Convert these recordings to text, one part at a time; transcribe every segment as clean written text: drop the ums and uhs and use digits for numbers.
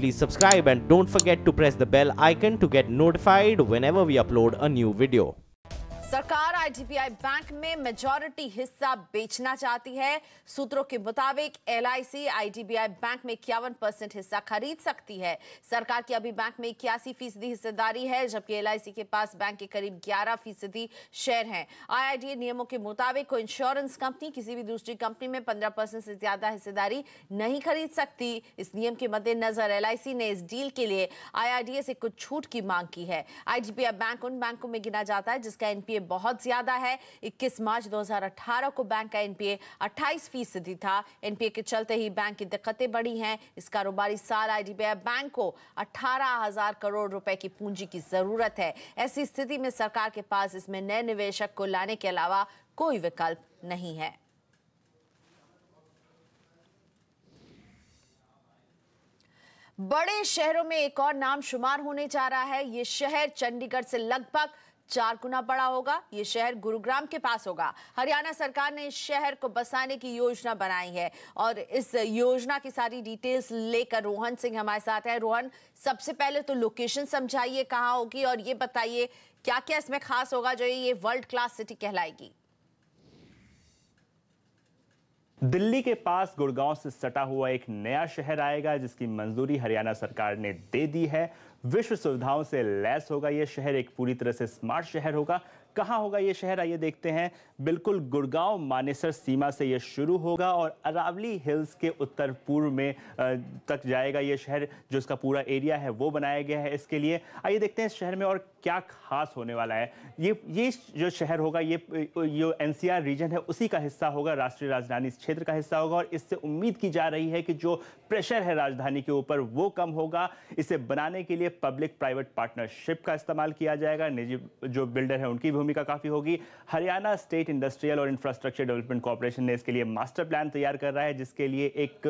please subscribe and don't forget to press the bell icon to get notified whenever we upload a new video. सरकार IDBI bank में majority हिस्सा बेचना चाहती है। सूत्रों के मुताबिक एलआईसी आईडीबीआई बैंक में 51% हिस्सा खरीद सकती है। सरकार की अभी बैंक में 81% हिस्सेदारी है, जबकि एलआईसी के पास बैंक के करीब 11% शेयर हैं। आईआईडीए नियमों के मुताबिक कोई इंश्योरेंस कंपनी किसी भी दूसरी कंपनी में 15% से ज्यादा हिस्सेदारी नहीं खरीद सकती। इस नियम के मद्देनजर एलआईसी ने इस डील के लिए आईआईडीए से कुछ छूट की मांग की है। आईडीबीआई बैंक उन बैंकों में गिना जाता है जिसका एनपीए बहुत ज्यादा है। 21 मार्च 2018 को बैंक का एनपीए 28% था। एनपीए के चलते ही बैंक की दिक्कतें बढ़ी हैं। इस कारोबारी साल आईडीबीआई बैंक को 18,000 करोड़ रुपए की पूंजी की जरूरत है। ऐसी स्थिति में सरकार के पास इसमें नए निवेशक को लाने के अलावा कोई विकल्प नहीं है। बड़े शहरों में एक और नाम शुमार होने जा रहा है। ये शहर चंडीगढ़ से लगभग 4 गुना बड़ा होगा। ये शहर गुरुग्राम के पास होगा। हरियाणा सरकार ने इस शहर को बसाने की योजना बनाई है और इस योजना की सारी डिटेल्स लेकर रोहन सिंह हमारे साथ है। रोहन, सबसे पहले तो लोकेशन समझाइए कहां होगी और ये बताइए क्या क्या इसमें खास होगा जो ये वर्ल्ड क्लास सिटी कहलाएगी। दिल्ली के पास गुड़गांव से सटा हुआ एक नया शहर आएगा जिसकी मंजूरी हरियाणा सरकार ने दे दी है। विश्व सुविधाओं से लैस होगा यह शहर, एक पूरी तरह से स्मार्ट शहर होगा। कहां होगा यह शहर, आइए देखते हैं। बिल्कुल गुड़गांव मानेसर सीमा से यह शुरू होगा और अरावली हिल्स के उत्तर पूर्व में तक जाएगा यह शहर। जो इसका पूरा एरिया है वो बनाया गया है इसके लिए। आइए देखते हैं इस शहर में और क्या खास होने वाला है। ये जो शहर होगा ये एनसीआर रीजन है उसी का हिस्सा होगा, राष्ट्रीय राजधानी क्षेत्र का हिस्सा होगा और इससे उम्मीद की जा रही है कि जो प्रेशर है राजधानी के ऊपर वो कम होगा। इसे बनाने के लिए पब्लिक प्राइवेट पार्टनरशिप का इस्तेमाल किया जाएगा। निजी जो बिल्डर है उनकी भूमिका काफी होगी। हरियाणा स्टेट इंडस्ट्रियल और इंफ्रास्ट्रक्चर डेवलपमेंट कॉर्पोरेशन ने इसके लिए मास्टर प्लान तैयार कर रहा है, जिसके लिए एक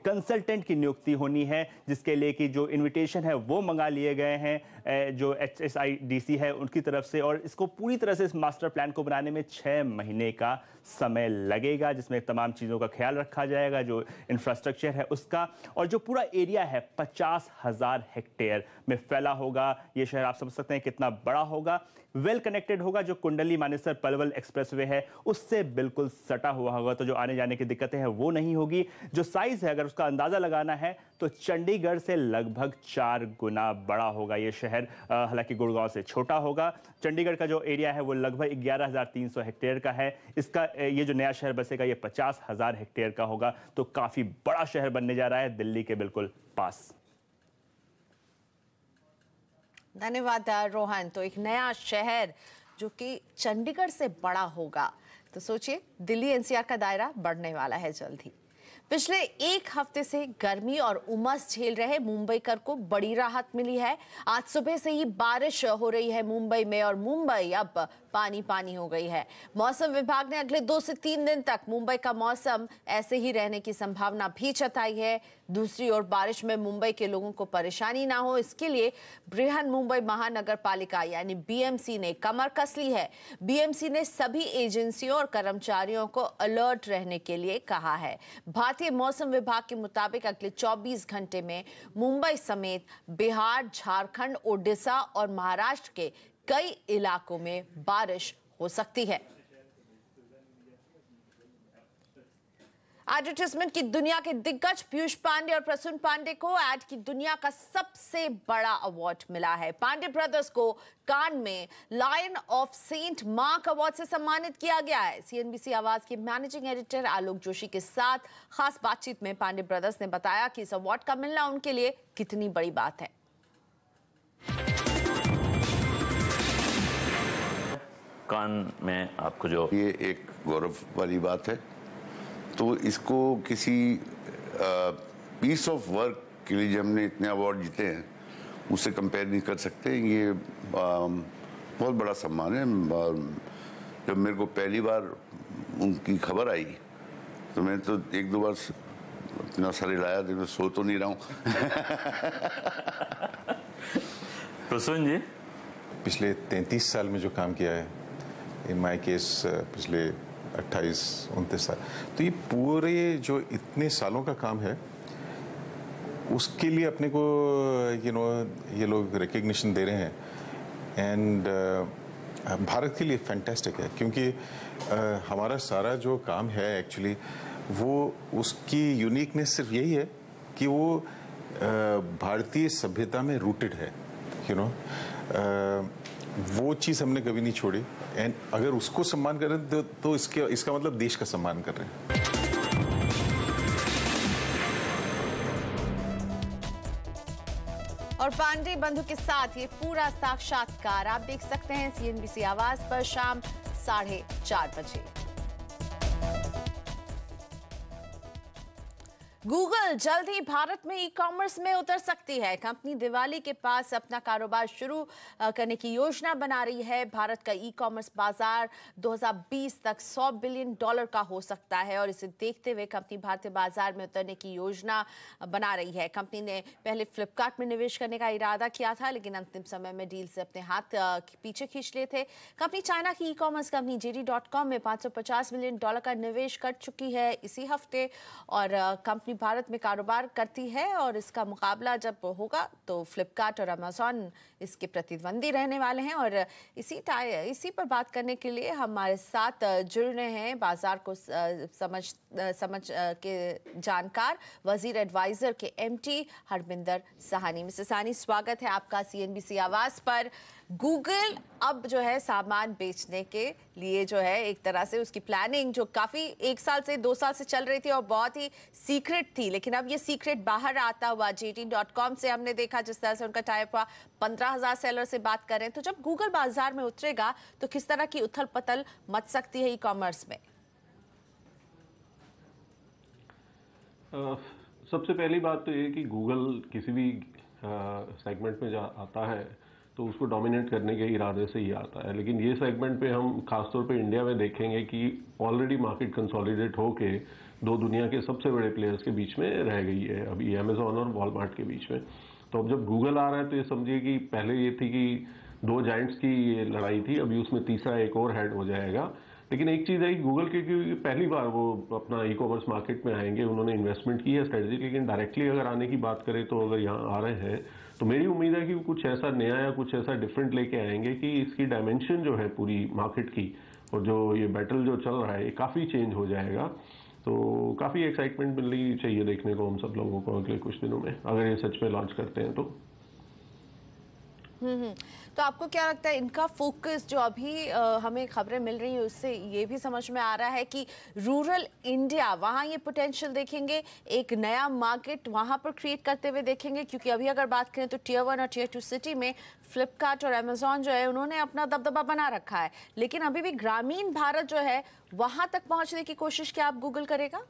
कंसल्टेंट की नियुक्ति होनी है, जिसके लिए कि जो इन्विटेशन है वो मंगा लिए गए हैं जो HSIDC है उनकी तरफ से। और इसको पूरी तरह से इस मास्टर प्लान को बनाने में 6 महीने का समय लगेगा, जिसमें तमाम चीज़ों का ख्याल रखा जाएगा, जो इंफ्रास्ट्रक्चर है उसका। और जो पूरा एरिया है 50,000 हेक्टेयर में फैला होगा। ये शहर आप समझ सकते हैं कितना बड़ा होगा। वेल कनेक्टेड होगा। जो कुंडली मानेसर पलवल एक्सप्रेसवे है उससे बिल्कुल सटा हुआ होगा, तो जो आने जाने की दिक्कतें हैं वो नहीं होगी। जो साइज है अगर उसका अंदाजा लगाना है तो चंडीगढ़ से लगभग 4 गुना बड़ा होगा ये शहर। हालांकि गुड़गांव से छोटा होगा। चंडीगढ़ का जो एरिया है वो लगभग 11,300 हेक्टेयर का है। इसका ये जो नया शहर बसेगा ये 50,000 हेक्टेयर का होगा, तो काफी बड़ा शहर बनने जा रहा है दिल्ली के बिल्कुल पास। धन्यवाद रोहन। तो एक नया शहर जो कि चंडीगढ़ से बड़ा होगा, तो सोचिए दिल्ली एनसीआर का दायरा बढ़ने वाला है जल्द ही। पिछले एक हफ्ते से गर्मी और उमस झेल रहे मुंबईकर को बड़ी राहत मिली है। आज सुबह से ही बारिश हो रही है मुंबई में और मुंबई अब पानी पानी हो गई है। मौसम विभाग ने अगले 2 से 3 दिन तक मुंबई का मौसम ऐसे ही रहने की संभावना भी जताई है। दूसरी ओर बारिश में मुंबई के लोगों को परेशानी ना हो, इसके लिए बृहन मुंबई महानगर पालिका यानी बीएमसी ने कमर कस ली है। बीएमसी ने सभी एजेंसियों और कर्मचारियों को अलर्ट रहने के लिए कहा है। भारतीय मौसम विभाग के मुताबिक अगले 24 घंटे में मुंबई समेत बिहार, झारखंड, ओडिशा और महाराष्ट्र के कई इलाकों में बारिश हो सकती है। एडवर्टाइजमेंट की दुनिया के दिग्गज पीयूष पांडे और प्रसून पांडे को एड की दुनिया का सबसे बड़ा अवार्ड मिला है। पांडे ब्रदर्स को कान में Lion of Saint Mark award से सम्मानित किया गया है। सीएनबीसी आवाज के मैनेजिंग एडिटर आलोक जोशी के साथ खास बातचीत में पांडे ब्रदर्स ने बताया कि इस अवार्ड का मिलना उनके लिए कितनी बड़ी बात है। कान में आपको जो ये एक गौरव वाली बात है, तो इसको किसी पीस ऑफ वर्क के लिए जो हमने इतने अवार्ड जीते हैं उससे कंपेयर नहीं कर सकते। ये बहुत बड़ा सम्मान है। जब मेरे को पहली बार उनकी खबर आई तो मैं तो 1-2 बार इतना सारे लाया तो मैं सो तो नहीं रहा हूँ। प्रसून जी, पिछले 33 साल में जो काम किया है, इन माई केस पिछले 28-29 साल, तो ये पूरे जो इतने सालों का काम है उसके लिए अपने को ये लोग रिकग्निशन दे रहे हैं एंड भारत के लिए फैंटास्टिक है, क्योंकि हमारा सारा जो काम है एक्चुअली वो उसकी यूनिकनेस सिर्फ यही है कि वो भारतीय सभ्यता में रूटेड है, वो चीज़ हमने कभी नहीं छोड़ी एंड अगर उसको सम्मान कर रहे हैं तो इसका मतलब देश का सम्मान कर रहे हैं। और पांडे बंधु के साथ ये पूरा साक्षात्कार आप देख सकते हैं CNBC आवाज पर शाम 4:30 बजे। गूगल जल्द ही भारत में ई-कॉमर्स में उतर सकती है। कंपनी दिवाली के पास अपना कारोबार शुरू करने की योजना बना रही है। भारत का ई-कॉमर्स बाजार 2020 तक $100 बिलियन का हो सकता है और इसे देखते हुए कंपनी भारतीय बाजार में उतरने की योजना बना रही है। कंपनी ने पहले फ्लिपकार्ट में निवेश करने का इरादा किया था, लेकिन अंतिम समय में डील से अपने हाथ पीछे खींच लिए थे। कंपनी चाइना की ई-कॉमर्स कंपनी JD.com में $550 मिलियन का निवेश कर चुकी है इसी हफ्ते और कंपनी भारत में कारोबार करती है और इसका मुकाबला जब होगा तो फ्लिपकार्ट और अमेज़न इसके प्रतिद्वंदी रहने वाले हैं। और इसी पर बात करने के लिए हमारे साथ जुड़ रहे हैं बाजार को समझ के जानकार वजीर एडवाइजर के MT हरमिंदर सहानी। मिस्टर सहानी, स्वागत है आपका CNBC आवाज पर। गूगल अब जो है सामान बेचने के लिए जो है एक तरह से उसकी प्लानिंग जो काफी 1 साल से 2 साल से चल रही थी और बहुत ही सीक्रेट थी, लेकिन अब ये सीक्रेट बाहर आता हुआ JD.com से हमने देखा जिस तरह से उनका टाइप हुआ, 15,000 सेलर से बात करें। तो जब गूगल बाजार में उतरेगा तो किस तरह की उथल पथल मच सकती है ई-कॉमर्स में? सबसे पहली बात तो ये कि गूगल किसी भी सेगमेंट में आता है तो उसको डोमिनेट करने के इरादे से ही आता है, लेकिन ये सेगमेंट पे हम खासतौर पे इंडिया में देखेंगे कि ऑलरेडी मार्केट कंसोलिडेट होके 2 दुनिया के सबसे बड़े प्लेयर्स के बीच में रह गई है, अभी अमेजोन और वॉलमार्ट के बीच में। तो अब जब गूगल आ रहा है तो ये समझिए कि पहले ये थी कि 2 जायंट्स की ये लड़ाई थी, अभी उसमें तीसरा एक और हेड हो जाएगा। लेकिन एक चीज़ है कि गूगल के पहली बार वो अपना ई-कॉमर्स मार्केट में आएंगे, उन्होंने इन्वेस्टमेंट की है स्ट्रेटेजी, लेकिन डायरेक्टली अगर आने की बात करें तो अगर यहाँ आ रहे हैं तो मेरी उम्मीद है कि वो कुछ ऐसा नया या कुछ ऐसा डिफरेंट लेके आएंगे कि इसकी डायमेंशन जो है पूरी मार्केट की और जो ये बैटल जो चल रहा है ये काफ़ी चेंज हो जाएगा। तो काफ़ी एक्साइटमेंट मिलनी चाहिए देखने को हम सब लोगों को अगले कुछ दिनों में, अगर ये सच में लॉन्च करते हैं तो। तो आपको क्या लगता है इनका फोकस जो अभी हमें खबरें मिल रही है उससे ये भी समझ में आ रहा है कि रूरल इंडिया वहाँ ये पोटेंशियल देखेंगे, एक नया मार्केट वहाँ पर क्रिएट करते हुए देखेंगे? क्योंकि अभी अगर बात करें तो Tier 1 और Tier 2 सिटी में फ्लिपकार्ट और अमेजोन जो है उन्होंने अपना दबदबा बना रखा है, लेकिन अभी भी ग्रामीण भारत जो है वहाँ तक पहुँचने की कोशिश क्या आप गूगल करेगा?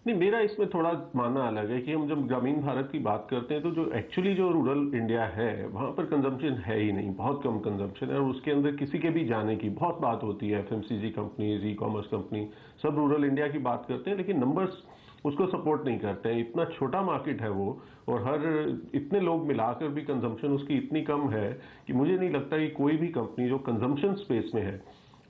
नहीं, मेरा इसमें थोड़ा मानना अलग है कि हम जब ग्रामीण भारत की बात करते हैं तो जो एक्चुअली जो रूरल इंडिया है वहाँ पर कंजम्पशन है ही नहीं, बहुत कम कंजम्पशन है और उसके अंदर किसी के भी जाने की बहुत बात होती है। FMCG कंपनीज, ई-कॉमर्स कंपनी सब रूरल इंडिया की बात करते हैं, लेकिन नंबर्स उसको सपोर्ट नहीं करते हैं। इतना छोटा मार्केट है वो और हर इतने लोग मिलाकर भी कंजम्पशन उसकी इतनी कम है कि मुझे नहीं लगता कि कोई भी कंपनी जो कंजम्पशन स्पेस में है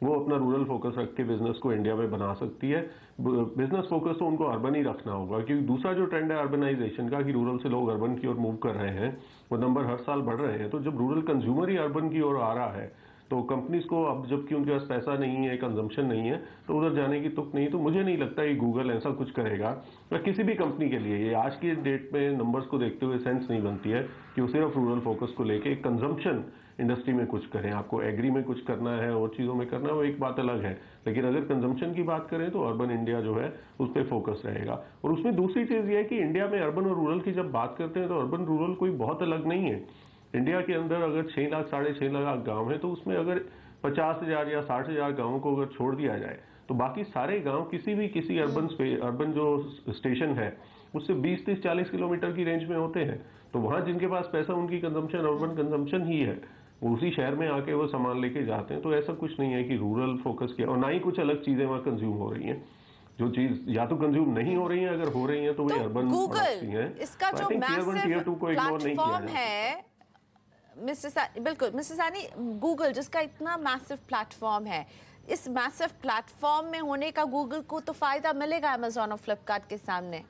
वो अपना रूरल फोकस रख के बिजनेस को इंडिया में बना सकती है। बिजनेस फोकस तो उनको अर्बन ही रखना होगा, क्योंकि दूसरा जो ट्रेंड है अर्बनाइजेशन का कि रूरल से लोग अर्बन की ओर मूव कर रहे हैं, वो नंबर हर साल बढ़ रहे हैं। तो जब रूरल कंज्यूमर ही अर्बन की ओर आ रहा है तो कंपनीज को अब जबकि उनके पास पैसा नहीं है, कंजम्पशन नहीं है, तो उधर जाने की तुक नहीं। तो मुझे नहीं लगता कि गूगल ऐसा कुछ करेगा या किसी भी कंपनी के लिए ये आज की डेट में नंबर्स को देखते हुए सेंस नहीं बनती है कि वो सिर्फ रूरल फोकस को लेके कंजम्पशन इंडस्ट्री में कुछ करें। आपको एग्री में कुछ करना है और चीज़ों में करना है वो एक बात अलग है, लेकिन अगर कंजम्पशन की बात करें तो अर्बन इंडिया जो है उस पर फोकस रहेगा। और उसमें दूसरी चीज़ ये है कि इंडिया में अर्बन और रूरल की जब बात करते हैं तो अर्बन रूरल कोई बहुत अलग नहीं है। इंडिया के अंदर अगर 6 लाख 6.5 लाख गाँव है तो उसमें अगर 50,000 या 60,000 गाँवों को अगर छोड़ दिया जाए तो बाकी सारे गाँव किसी अर्बन जो स्टेशन है उससे 20, 30, 40 किलोमीटर की रेंज में होते हैं। तो वहाँ जिनके पास पैसा उनकी कंजम्पशन अर्बन कंजम्पशन ही है, उसी शहर में आके वो सामान लेके जाते हैं। तो ऐसा कुछ नहीं है कि रूरल फोकस किया और ना ही कुछ अलग चीजें वहाँ कंज्यूम हो रही हैं। जो चीज या तो कंज्यूम नहीं हो रही है, अगर हो रही है तो वे अर्बन गूगल इसका जो मैसिव प्लेटफॉर्म है बिल्कुल मिस्टर सहानी, गूगल जिसका इतना मैसिव प्लेटफॉर्म है, इस मैसिव प्लेटफॉर्म में होने का गूगल को तो फायदा मिलेगा अमेजोन और फ्लिपकार्ट के सामने।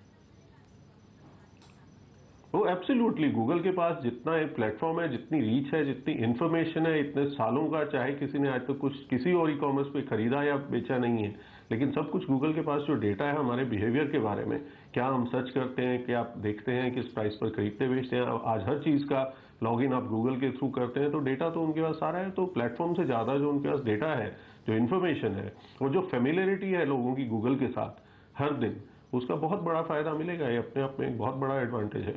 वो एब्सोल्युटली गूगल के पास जितना एक प्लेटफॉर्म है, जितनी रीच है, जितनी इंफॉर्मेशन है, इतने सालों का, चाहे किसी ने आज तक कुछ किसी और ई कॉमर्स पे खरीदा या बेचा नहीं है, लेकिन सब कुछ गूगल के पास जो डेटा है हमारे बिहेवियर के बारे में, क्या हम सर्च करते हैं, क्या आप देखते हैं, किस प्राइस पर खरीदते बेचते हैं, आज हर चीज का लॉगिन आप गूगल के थ्रू करते हैं, तो डेटा तो उनके पास सारा है। तो प्लेटफॉर्म से ज्यादा जो उनके पास डेटा है, जो इन्फॉर्मेशन है, और जो फेमिलियरिटी है लोगों की गूगल के साथ हर दिन, उसका बहुत बड़ा फायदा मिलेगा। ये अपने आप में एक बहुत बड़ा एडवांटेज है।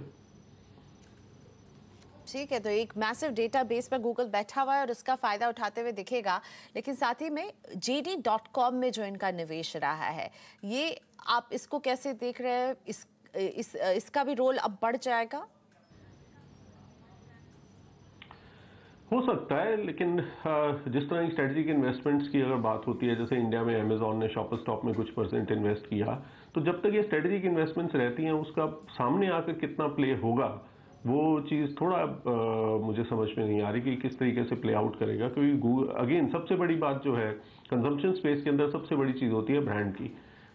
ठीक है, तो एक मैसिव डेटाबेस पर गूगल बैठा हुआ है और उसका फायदा उठाते हुए दिखेगा, लेकिन साथ ही में JD.com में जो इनका निवेश रहा है, ये आप इसको कैसे देख रहे हैं? इसका भी रोल अब बढ़ जाएगा? हो सकता है, लेकिन जिस तरह की स्ट्रेटेजिक इन्वेस्टमेंट्स की अगर बात होती है, जैसे इंडिया में अमेजॉन ने शॉपर स्टॉप में कुछ % इन्वेस्ट किया, तो जब तक ये स्ट्रेटेजिक इन्वेस्टमेंट्स रहती हैं, उसका सामने आकर कितना प्ले होगा, वो चीज़ थोड़ा मुझे समझ में नहीं आ रही कि किस तरीके से प्ले आउट करेगा। क्योंकि गूगल, अगेन, सबसे बड़ी बात जो है कंजम्पशन स्पेस के अंदर सबसे बड़ी चीज़ होती है ब्रांड की,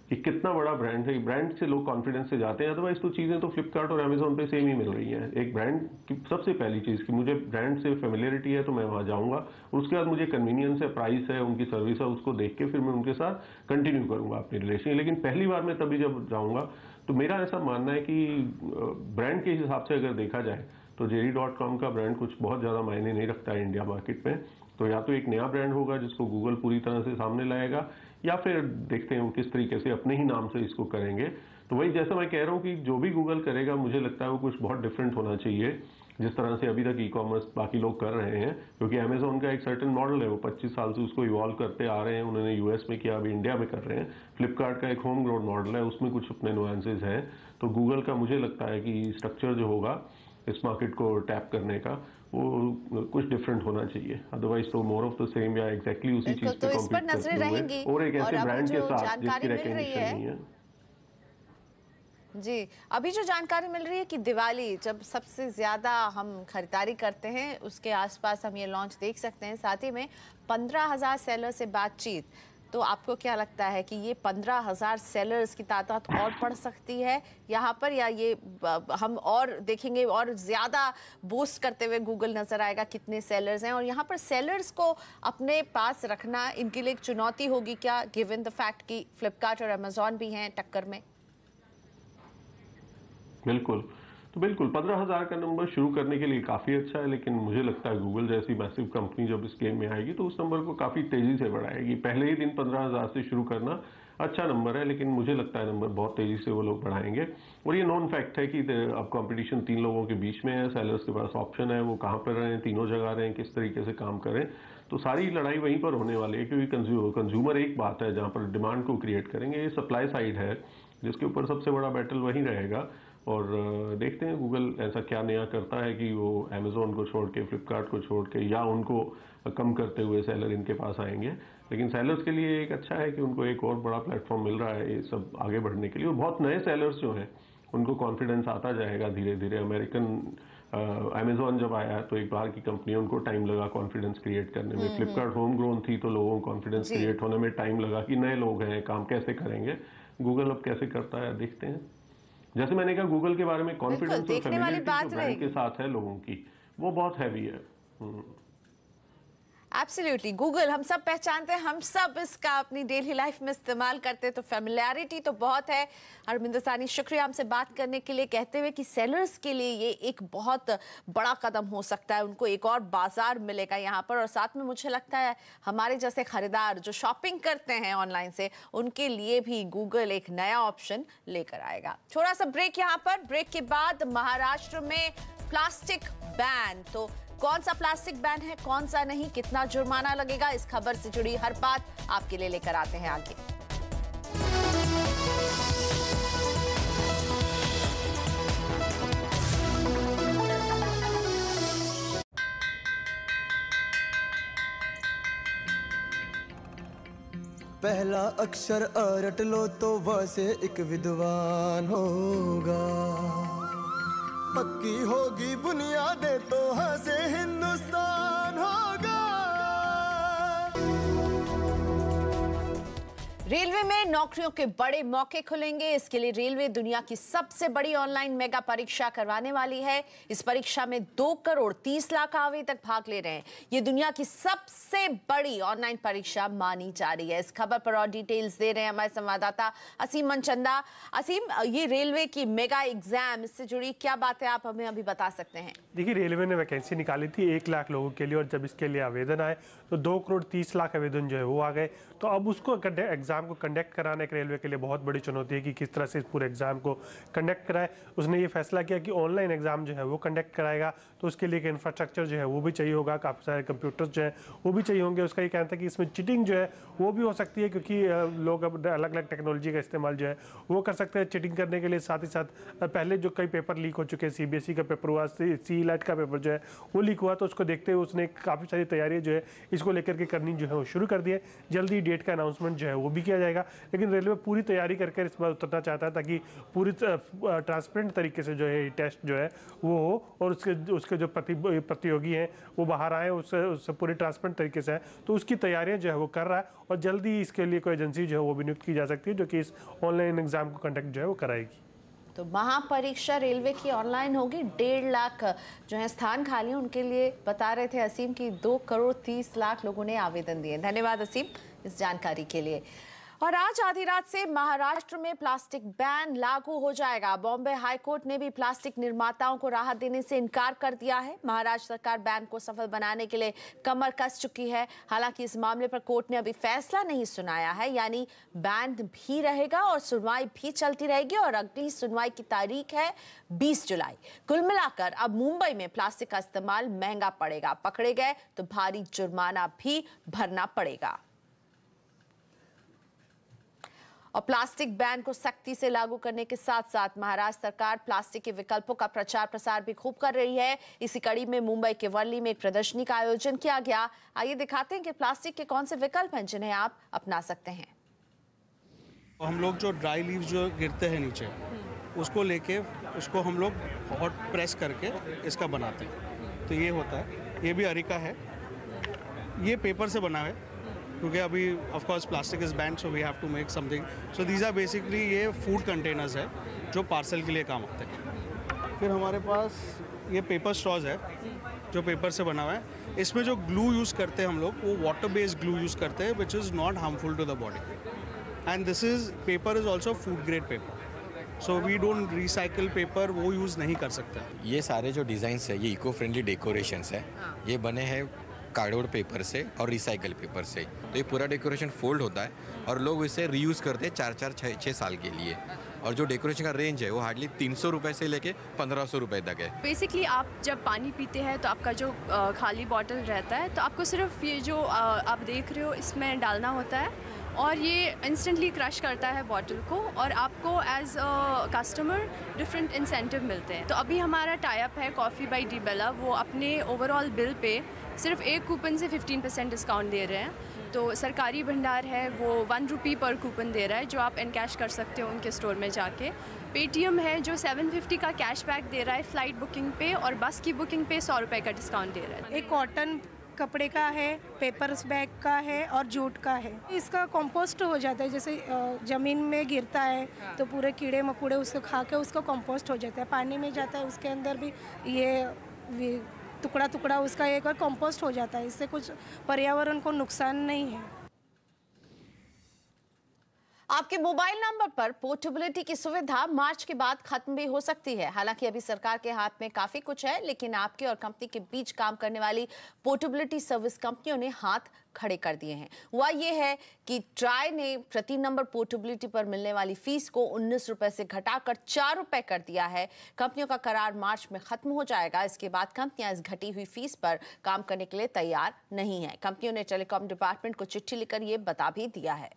कि कितना बड़ा ब्रांड है। ब्रांड से लोग कॉन्फिडेंस से जाते हैं, अदरवाइज तो चीज़ें तो फ्लिपकार्ट और अमेजोन पे सेम ही मिल रही हैं। एक ब्रांड की सबसे पहली चीज़ कि मुझे ब्रांड से फेमिलियरिटी है तो मैं वहाँ जाऊँगा, उसके बाद मुझे कन्वीनियंस है, प्राइस है, उनकी सर्विस है, उसको देख के फिर मैं उनके साथ कंटिन्यू करूँगा अपनी रिलेशन। लेकिन पहली बार मैं तभी जब जाऊँगा, तो मेरा ऐसा मानना है कि ब्रांड के हिसाब से अगर देखा जाए तो JD.com का ब्रांड कुछ बहुत ज़्यादा मायने नहीं रखता है इंडिया मार्केट में। तो या तो एक नया ब्रांड होगा जिसको गूगल पूरी तरह से सामने लाएगा, या फिर देखते हैं वो किस तरीके से अपने ही नाम से इसको करेंगे। तो वही जैसा मैं कह रहा हूँ कि जो भी गूगल करेगा, मुझे लगता है वो कुछ बहुत डिफरेंट होना चाहिए, जिस तरह से अभी तक ई कॉमर्स बाकी लोग कर रहे हैं। क्योंकि अमेजोन का एक सर्टेन मॉडल है, वो 25 साल से उसको इवॉल्व करते आ रहे हैं। उन्होंने US में किया, अभी इंडिया में कर रहे हैं। फ्लिपकार्ट का एक होम ग्रोन मॉडल है, उसमें कुछ अपने नुआंसेस हैं। तो गूगल का मुझे लगता है कि स्ट्रक्चर जो होगा इस मार्केट को टैप करने का, वो कुछ डिफरेंट होना चाहिए, अदरवाइज तो मोर ऑफ द सेम या एग्जैक्टली उसी चीज तो पे इस पर कॉम्पीट नजरें करते रहेंगी। हुए और एक ऐसे ब्रांड के साथ जिसकी जानकारी मिल रही रिकॉग्निशन नहीं है। जी, अभी जो जानकारी मिल रही है कि दिवाली जब सबसे ज्यादा हम खरीदारी करते हैं, उसके आसपास हम ये लॉन्च देख सकते हैं। साथ ही में 15,000 सेलर से बातचीत, तो आपको क्या लगता है कि ये 15,000 सेलर्स की तादाद और बढ़ सकती है यहाँ पर, या ये हम और देखेंगे और ज्यादा बूस्ट करते हुए गूगल नजर आएगा कितने सेलर्स हैं? और यहाँ पर सेलर्स को अपने पास रखना इनके लिए एक चुनौती होगी क्या, गिवन द फैक्ट कि फ्लिपकार्ट और अमेजॉन भी हैं टक्कर में? बिल्कुल, तो बिल्कुल 15,000 का नंबर शुरू करने के लिए काफ़ी अच्छा है, लेकिन मुझे लगता है गूगल जैसी मैसिव कंपनी जब इस गेम में आएगी तो उस नंबर को काफ़ी तेज़ी से बढ़ाएगी। पहले ही दिन 15,000 से शुरू करना अच्छा नंबर है, लेकिन मुझे लगता है नंबर बहुत तेज़ी से वो लोग बढ़ाएंगे। और ये नॉन फैक्ट है कि अब कंपटीशन 3 लोगों के बीच में है, सेलर्स के पास ऑप्शन है, वो कहाँ पर रहें, तीनों जगह रहें, किस तरीके से काम करें। तो सारी लड़ाई वहीं पर होने वाली है, क्योंकि कंज्यूमर एक बात है जहाँ पर डिमांड को क्रिएट करेंगे, ये सप्लाई साइड है जिसके ऊपर सबसे बड़ा बैटल वहीं रहेगा। और देखते हैं गूगल ऐसा क्या नया करता है कि वो अमेजोन को छोड़ के, फ्लिपकार्ट को छोड़ के, या उनको कम करते हुए सेलर इनके पास आएंगे। लेकिन सेलर्स के लिए एक अच्छा है कि उनको एक और बड़ा प्लेटफॉर्म मिल रहा है ये सब आगे बढ़ने के लिए। और बहुत नए सेलर्स जो हैं उनको कॉन्फिडेंस आता जाएगा धीरे धीरे। अमेरिकन अमेजोन जब आया तो एक बाहर की कंपनी, उनको टाइम लगा कॉन्फिडेंस क्रिएट करने में। फ्लिपकार्ट होम ग्रोन थी तो लोगों को कॉन्फिडेंस क्रिएट होने में टाइम लगा कि नए लोग हैं, काम कैसे करेंगे। गूगल अब कैसे करता है देखते हैं। जैसे मैंने कहा, गूगल के बारे में कॉन्फिडेंस और फेमिलियरिटी जो ब्रांड के साथ है लोगों की, वो बहुत हैवी है। एब्सोल्युटली, गूगल हम सब पहचानते हैं, हम सब इसका अपनी डेली लाइफ में इस्तेमाल करते हैं, तो फेमिलियरिटी तो बहुत है। अरविंद सानी, शुक्रिया हमसे बात करने के लिए, कहते हुए कि सेलर्स के लिए ये एक बहुत बड़ा कदम हो सकता है, उनको एक और बाजार मिलेगा यहाँ पर। और साथ में मुझे लगता है हमारे जैसे खरीदार जो शॉपिंग करते हैं ऑनलाइन से, उनके लिए भी गूगल एक नया ऑप्शन लेकर आएगा। थोड़ा सा ब्रेक यहाँ पर, ब्रेक के बाद महाराष्ट्र में प्लास्टिक बैन, तो कौन सा प्लास्टिक बैन है, कौन सा नहीं, कितना जुर्माना लगेगा, इस खबर से जुड़ी हर बात आपके लिए लेकर आते हैं आगे। पहला अक्षर अ रट लो तो व से एक विद्वान होगा, पक्की होगी बुनियादें तो ह से हिंदुस्तान होगा। रेलवे में नौकरियों के बड़े मौके खुलेंगे। इसके लिए रेलवे दुनिया की सबसे बड़ी ऑनलाइन मेगा परीक्षा करवाने वाली है। इस परीक्षा में 2 करोड़ 30 लाख आवेदक भाग ले रहे हैं। ये दुनिया की सबसे बड़ी ऑनलाइन परीक्षा मानी जा रही है। इस खबर पर और डिटेल्स दे रहे हैं हमारे संवाददाता असीम मनचंदा। असीम, ये रेलवे की मेगा एग्जाम, इससे जुड़ी क्या बातें आप हमें अभी बता सकते हैं? देखिए, रेलवे ने वैकेंसी निकाली थी 1 लाख लोगों के लिए, और जब इसके लिए आवेदन आए तो 2 करोड़ 30 लाख आवेदन जो है वो आ गए। तो अब उसको एग्जाम को कंडक्ट कराने के रेलवे के लिए बहुत बड़ी चुनौती है कि किस तरह से इस पूरे एग्जाम को कंडक्ट कराए। उसने ये फैसला किया कि ऑनलाइन एग्जाम जो है वो कंडक्ट कराएगा। तो उसके लिए एक इंफ्रास्ट्रक्चर जो है वो भी चाहिए होगा, काफ़ी सारे कंप्यूटर्स जो है वो भी चाहिए होंगे। उसका ये कहना था कि इसमें चीटिंग जो है वो भी हो सकती है, क्योंकि लोग अब अलग अलग टेक्नोलॉजी का इस्तेमाल जो है वो कर सकते हैं चीटिंग करने के लिए। साथ ही साथ पहले जो कई पेपर लीक हो चुके हैं, CBSE का पेपर हुआ, CLAT का पेपर जो है वो लीक हुआ, तो उसको देखते हुए उसने काफ़ी सारी तैयारियाँ जो है इसको लेकर के करनी जो है वो शुरू कर दी है। जल्दी डेट का अनाउंसमेंट जो है वो भी किया जाएगा। लेकिन रेलवे पूरी तैयारी करके इस बार उतरना चाहता है ताकि पूरी ट्रांसपेरेंट तरीके से जो है टेस्ट जो है वो हो, और उसके जो प्रतियोगी हैं वो बाहर आए, उससे पूरी ट्रांसपेरेंट तरीके से है। तो उसकी तैयारियां जो है वो कर रहा है, और जल्दी इसके लिए कोई एजेंसी जो है वो भी नियुक्त की जा सकती है जो कि इस ऑनलाइन एग्जाम को कंडक्ट जो है वो कराएगी। तो महापरीक्षा रेलवे की ऑनलाइन होगी। 1.5 लाख जो है स्थान खाली हैं, उनके लिए बता रहे थे असीम की 2 करोड़ 30 लाख लोगों ने आवेदन दिए। धन्यवाद असीम इस जानकारी के लिए। और आज आधी रात से महाराष्ट्र में प्लास्टिक बैन लागू हो जाएगा। बॉम्बे हाईकोर्ट ने भी प्लास्टिक निर्माताओं को राहत देने से इनकार कर दिया है। महाराष्ट्र सरकार बैन को सफल बनाने के लिए कमर कस चुकी है। हालांकि इस मामले पर कोर्ट ने अभी फैसला नहीं सुनाया है, यानी बैन भी रहेगा और सुनवाई भी चलती रहेगी। और अगली सुनवाई की तारीख है 20 जुलाई। कुल मिलाकर अब मुंबई में प्लास्टिक का इस्तेमाल महंगा पड़ेगा। पकड़े गए तो भारी जुर्माना भी भरना पड़ेगा। और प्लास्टिक बैन को सख्ती से लागू करने के साथ साथ महाराष्ट्र सरकार प्लास्टिक के विकल्पों का प्रचार प्रसार भी खूब कर रही है। इसी कड़ी में मुंबई के वर्ली में एक प्रदर्शनी का आयोजन किया गया। आइए दिखाते हैं कि प्लास्टिक के कौन से विकल्प हैं जिन्हें आप अपना सकते हैं। हम लोग जो ड्राई लीव्स जो गिरते हैं नीचे, उसको लेके उसको हम लोग हॉट प्रेस करके इसका बनाते हैं। तो ये होता है, ये भी अरिका है, ये पेपर से बना है क्योंकि अभी of course plastic is banned, so we have to make something. So these are basically ये फूड कंटेनर्स है जो पार्सल के लिए काम आते हैं। फिर हमारे पास ये पेपर स्ट्रॉज है जो पेपर से बना हुआ है। इसमें जो ग्लू यूज़ करते हैं हम लोग वो वाटर बेस्ड ग्लू यूज़ करते हैं which is not harmful to the body. And this is paper is also food grade paper, so we don't recycle paper, वो यूज़ नहीं कर सकते। ये सारे जो डिज़ाइंस है ये इको फ्रेंडली डेकोरेशंस है। ये बने हैं कार्डबोर्ड पेपर से और रिसाइकल पेपर से। तो ये पूरा डेकोरेशन फोल्ड होता है और लोग इसे रीयूज़ करते हैं 4-6 साल के लिए। और जो डेकोरेशन का रेंज है वो हार्डली 300 रुपये से लेके 1500 रुपये तक है। बेसिकली आप जब पानी पीते हैं तो आपका जो खाली बॉटल रहता है तो आपको सिर्फ ये जो आप देख रहे हो इसमें डालना होता है, और ये इंस्टेंटली क्रश करता है बॉटल को, और आपको as a customer different incentive मिलते हैं। तो अभी हमारा टाई अप है कॉफ़ी बाय डी बेला, वो अपने ओवरऑल बिल पे सिर्फ एक कूपन से 15% डिस्काउंट दे रहे हैं। तो सरकारी भंडार है वो 1 रुपी पर कूपन दे रहा है जो आप एनकैश कर सकते हो उनके स्टोर में जाके। पेटीएम है जो 750 का कैशबैक दे रहा है फ्लाइट बुकिंग पे, और बस की बुकिंग पे 100 रुपये का डिस्काउंट दे रहा है। एक कॉटन कपड़े का है, पेपर्स बैग का है और जूट का है। इसका कंपोस्ट हो जाता है, जैसे ज़मीन में गिरता है तो पूरे कीड़े मकोड़े उसको खा के उसका कंपोस्ट हो जाता है। पानी में जाता है उसके अंदर भी ये टुकड़ा टुकड़ा उसका एक और कंपोस्ट हो जाता है। इससे कुछ पर्यावरण को नुकसान नहीं है। आपके मोबाइल नंबर पर पोर्टेबिलिटी की सुविधा मार्च के बाद खत्म भी हो सकती है। हालांकि अभी सरकार के हाथ में काफी कुछ है, लेकिन आपके और कंपनी के बीच काम करने वाली पोर्टेबिलिटी सर्विस कंपनियों ने हाथ खड़े कर दिए हैं। हुआ ये है कि ट्राई ने प्रति नंबर पोर्टेबिलिटी पर मिलने वाली फीस को 19 रुपए से घटाकर 4 रुपए कर दिया है। कंपनियों का करार मार्च में खत्म हो जाएगा। इसके बाद कंपनियां इस घटी हुई फीस पर काम करने के लिए तैयार नहीं है। कंपनियों ने टेलीकॉम डिपार्टमेंट को चिट्ठी लिखकर ये बता भी दिया है।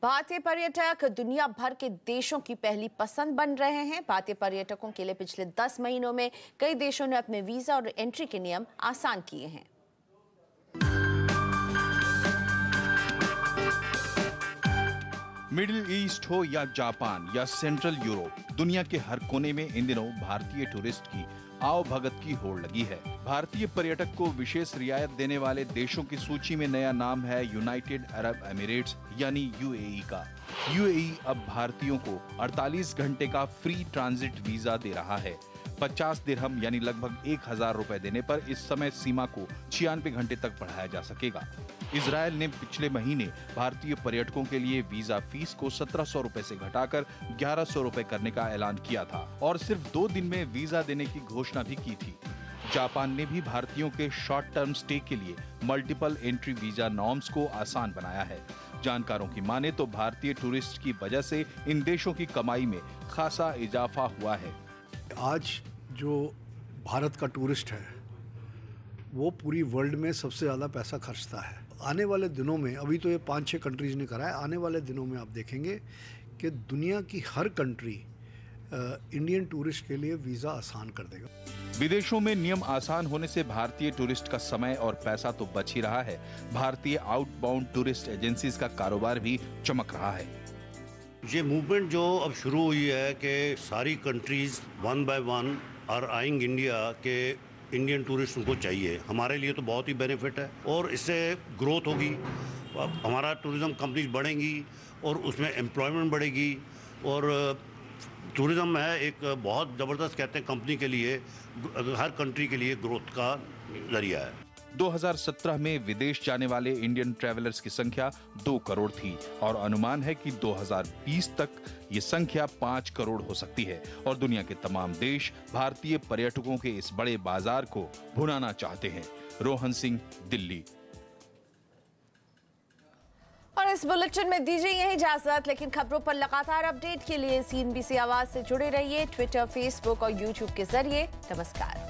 भारतीय पर्यटक दुनिया भर के देशों की पहली पसंद बन रहे हैं। भारतीय पर्यटकों के लिए पिछले 10 महीनों में कई देशों ने अपने वीजा और एंट्री के नियम आसान किए हैं। मिडिल ईस्ट हो या जापान या सेंट्रल यूरोप, दुनिया के हर कोने में इन दिनों भारतीय टूरिस्ट की आओ भगत की होड़ लगी है। भारतीय पर्यटक को विशेष रियायत देने वाले देशों की सूची में नया नाम है यूनाइटेड अरब एमिरेट्स यानी यूएई का। यूएई अब भारतीयों को 48 घंटे का फ्री ट्रांजिट वीजा दे रहा है। 50 दिरहम यानी लगभग 1000 रुपए देने पर इस समय सीमा को 96 घंटे तक बढ़ाया जा सकेगा। इजरायल ने पिछले महीने भारतीय पर्यटकों के लिए वीजा फीस को 1700 रुपए से घटाकर 1100 रुपए करने का ऐलान किया था और सिर्फ 2 दिन में वीजा देने की घोषणा भी की थी। जापान ने भी भारतीयों के शॉर्ट टर्म स्टे के लिए मल्टीपल एंट्री वीजा नॉर्म्स को आसान बनाया है। जानकारों की माने तो भारतीय टूरिस्ट की वजह से इन देशों की कमाई में खासा इजाफा हुआ है। आज जो भारत का टूरिस्ट है वो पूरी वर्ल्ड में सबसे ज़्यादा पैसा खर्चता है। आने वाले दिनों में, अभी तो ये 5-6 कंट्रीज ने करा है, आने वाले दिनों में आप देखेंगे कि दुनिया की हर कंट्री इंडियन टूरिस्ट के लिए वीज़ा आसान कर देगा। विदेशों में नियम आसान होने से भारतीय टूरिस्ट का समय और पैसा तो बच ही रहा है, भारतीय आउटबाउंड टूरिस्ट एजेंसीज का कारोबार भी चमक रहा है। ये मूवमेंट जो अब शुरू हुई है कि सारी countries 1 by 1 are eyeing India के इंडियन टूरिस्ट उनको चाहिए, हमारे लिए तो बहुत ही बेनिफिट है और इससे ग्रोथ होगी, हमारा टूरिज्म कंपनीज बढ़ेंगी और उसमें एम्प्लॉयमेंट बढ़ेगी और टूरिज्म है एक बहुत ज़बरदस्त कहते हैं कंपनी के लिए, हर कंट्री के लिए ग्रोथ का जरिया है। 2017 में विदेश जाने वाले इंडियन ट्रैवलर्स की संख्या 2 करोड़ थी और अनुमान है कि 2020 तक ये संख्या 5 करोड़ हो सकती है और दुनिया के तमाम देश भारतीय पर्यटकों के इस बड़े बाजार को भुनाना चाहते हैं। रोहन सिंह, दिल्ली। और इस बुलेटिन में दीजिए यही इजाजत, लेकिन खबरों पर लगातार अपडेट के लिए CNBC आवाज से जुड़े रहिए ट्विटर, फेसबुक और यूट्यूब के जरिए। नमस्कार।